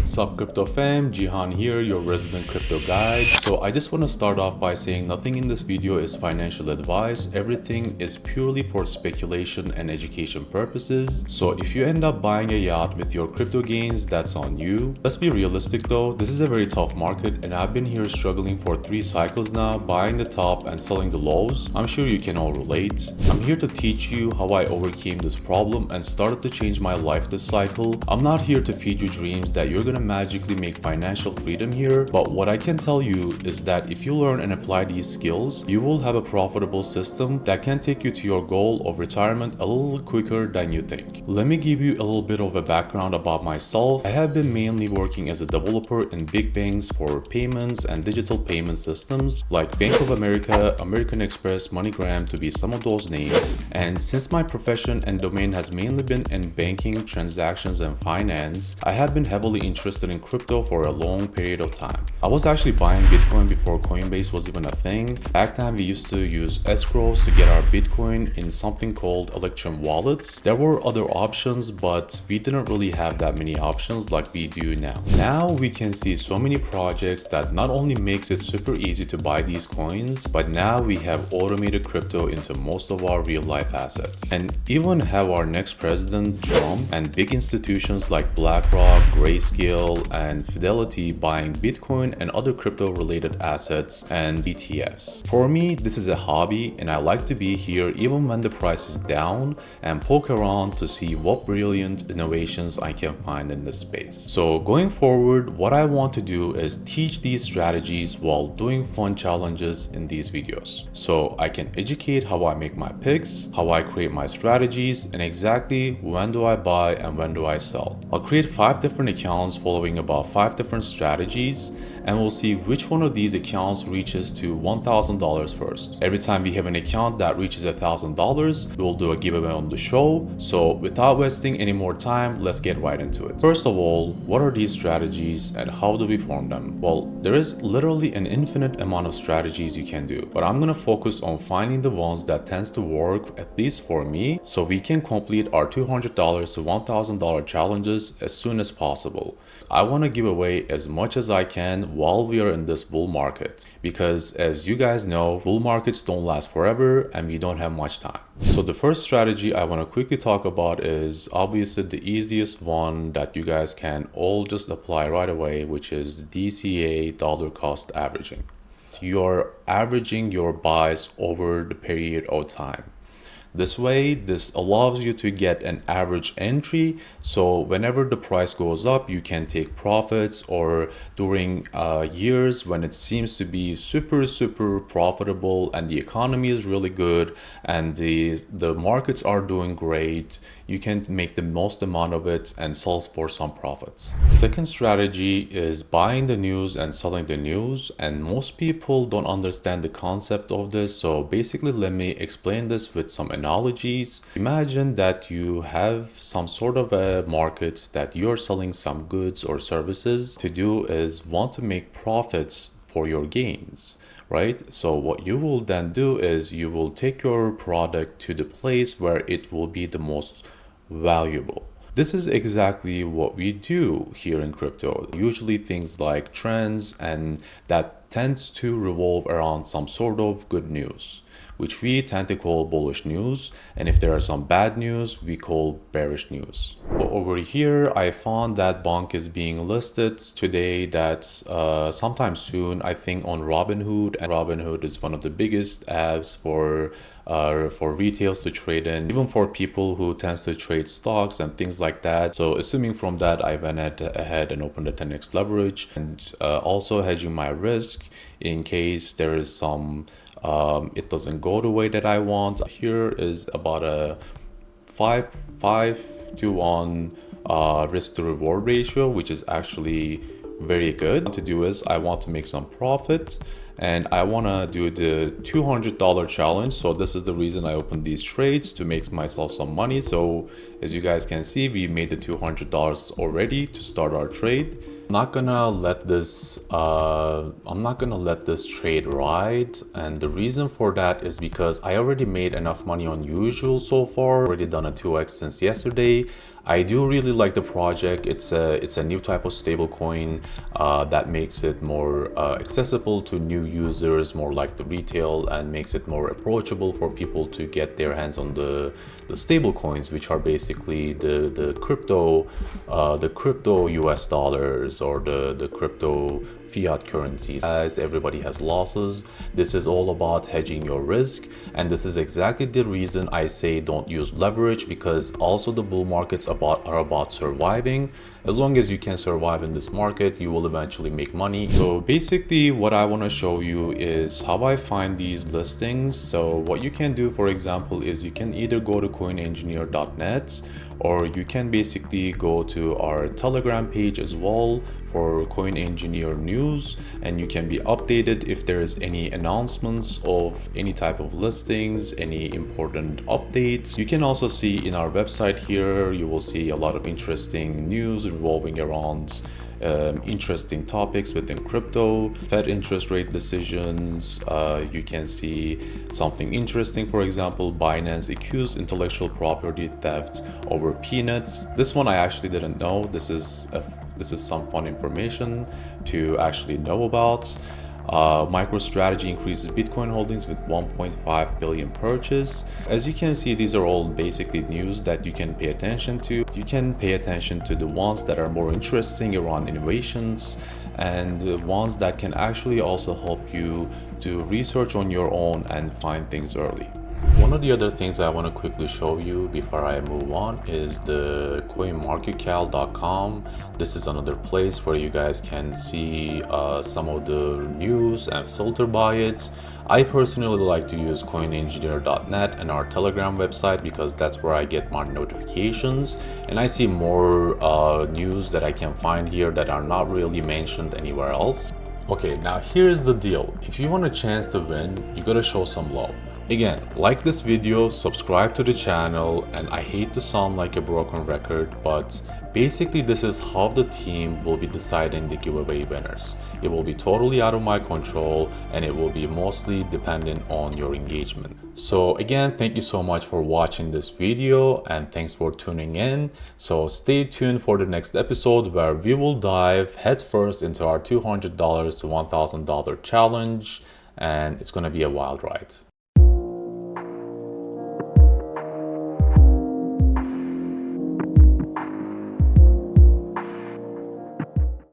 Sup crypto fam, Jihan here, your resident crypto guide. So I just want to start off by saying nothing in this video is financial advice. Everything is purely for speculation and education purposes. So if you end up buying a yacht with your crypto gains, that's on you. Let's be realistic though, this is a very tough market and I've been here struggling for 3 cycles now, buying the top and selling the lows. I'm sure you can all relate. I'm here to teach you how I overcame this problem and started to change my life this cycle. I'm not here to feed you dreams that you're gonna magically make financial freedom here, but what I can tell you is that if you learn and apply these skills, you will have a profitable system that can take you to your goal of retirement a little quicker than you think. Let me give you a little bit of a background about myself. I have been mainly working as a developer in big banks for payments and digital payment systems like Bank of America, American Express, MoneyGram to be some of those names. And since my profession and domain has mainly been in banking, transactions and finance, I have been heavily interested in crypto for a long period of time. I was actually buying Bitcoin before Coinbase was even a thing. Back then we used to use escrows to get our Bitcoin in something called Electrum wallets. There were other options, but we didn't really have that many options like we do now. Now we can see so many projects that not only makes it super easy to buy these coins, but now we have automated crypto into most of our real life assets. And even have our next president, Trump, and big institutions like BlackRock, Grayscale, and Fidelity buying Bitcoin and other crypto related assets and ETFs. For me, this is a hobby and I like to be here even when the price is down and poke around to see what brilliant innovations I can find in this space. So going forward, what I want to do is teach these strategies while doing fun challenges in these videos. So I can educate how I make my picks, how I create my strategies, and exactly when do I buy and when do I sell. I'll create 5 different accounts following about 5 different strategies, and we'll see which one of these accounts reaches to $1,000 first. Every time we have an account that reaches $1,000, we'll do a giveaway on the show. So without wasting any more time, let's get right into it. First of all, what are these strategies and how do we form them? Well, there is literally an infinite amount of strategies you can do, but I'm gonna focus on finding the ones that tends to work, at least for me, so we can complete our $200 to $1,000 challenges as soon as possible. I want to give away as much as I can while we are in this bull market, because as you guys know, bull markets don't last forever and we don't have much time. So the first strategy I want to quickly talk about is obviously the easiest one that you guys can all just apply right away, which is DCA, dollar cost averaging. You're averaging your buys over the period of time. This way, this allows you to get an average entry, so whenever the price goes up, you can take profits, or during years when it seems to be super profitable and the economy is really good and the markets are doing great, you can make the most amount of it and sell for some profits. Second strategy is buying the news and selling the news, and most people don't understand the concept of this, so basically let me explain this with some analogies. Imagine that you have some sort of a market that you're selling some goods or services. To do is want to make profits for your gains, right? So what you will then do is you will take your product to the place where it will be the most valuable. This is exactly what we do here in crypto. Usually things like trends, and that tends to revolve around some sort of good news, which we tend to call bullish news, and if there are some bad news, we call bearish news. Over here, I found that Bonk is being listed today, that sometime soon, I think on Robinhood, and Robinhood is one of the biggest apps for retails to trade in, even for people who tends to trade stocks and things like that. So assuming from that, I went ahead and opened a 10x leverage, and also hedging my risk in case there is some it doesn't go the way that I want. Here is about a 5 to 1 risk to reward ratio, which is actually very good. What to do is I want to make some profit and I want to do the $200 challenge. So this is the reason I opened these trades, to make myself some money. So as you guys can see, we made the $200 already to start our trade. I'm not gonna let this trade ride, and the reason for that is because I already made enough money on usual so far. Already done a 2x since yesterday. I do really like the project. It's a new type of stablecoin that makes it more accessible to new users, more like the retail, and makes it more approachable for people to get their hands on the stable coins, which are basically the crypto US dollars, or the crypto fiat currencies. As everybody has losses, this is all about hedging your risk, and this is exactly the reason I say don't use leverage, because also the bull markets are about surviving. As long as you can survive in this market, you will eventually make money. So basically what I want to show you is how I find these listings. So what you can do, for example, is you can either go to coinengineer.net, or you can basically go to our Telegram page as well for Coin Engineer news, and you can be updated if there is any announcements of any type of listings, any important updates. You can also see in our website here, you will see a lot of interesting news revolving around interesting topics within crypto, Fed interest rate decisions. You can see something interesting, for example, Binance accused intellectual property theft over peanuts. This one I actually didn't know. This is some fun information to actually know about. MicroStrategy increases Bitcoin holdings with 1.5 billion purchase. As you can see, these are all basically news that you can pay attention to. You can pay attention to the ones that are more interesting around innovations, and the ones that can actually also help you do research on your own and find things early. One of the other things I want to quickly show you before I move on is the coinmarketcal.com. This is another place where you guys can see some of the news and filter by it. I personally like to use coinengineer.net and our Telegram website, because that's where I get my notifications, and I see more news that I can find here that are not really mentioned anywhere else. Okay, now here's the deal. If you want a chance to win, you gotta show some love. Again, like this video, subscribe to the channel, and I hate to sound like a broken record, but basically this is how the team will be deciding the giveaway winners. It will be totally out of my control, and it will be mostly dependent on your engagement. So again, thank you so much for watching this video, and thanks for tuning in. So stay tuned for the next episode, where we will dive headfirst into our $200 to $1,000 challenge, and it's gonna be a wild ride.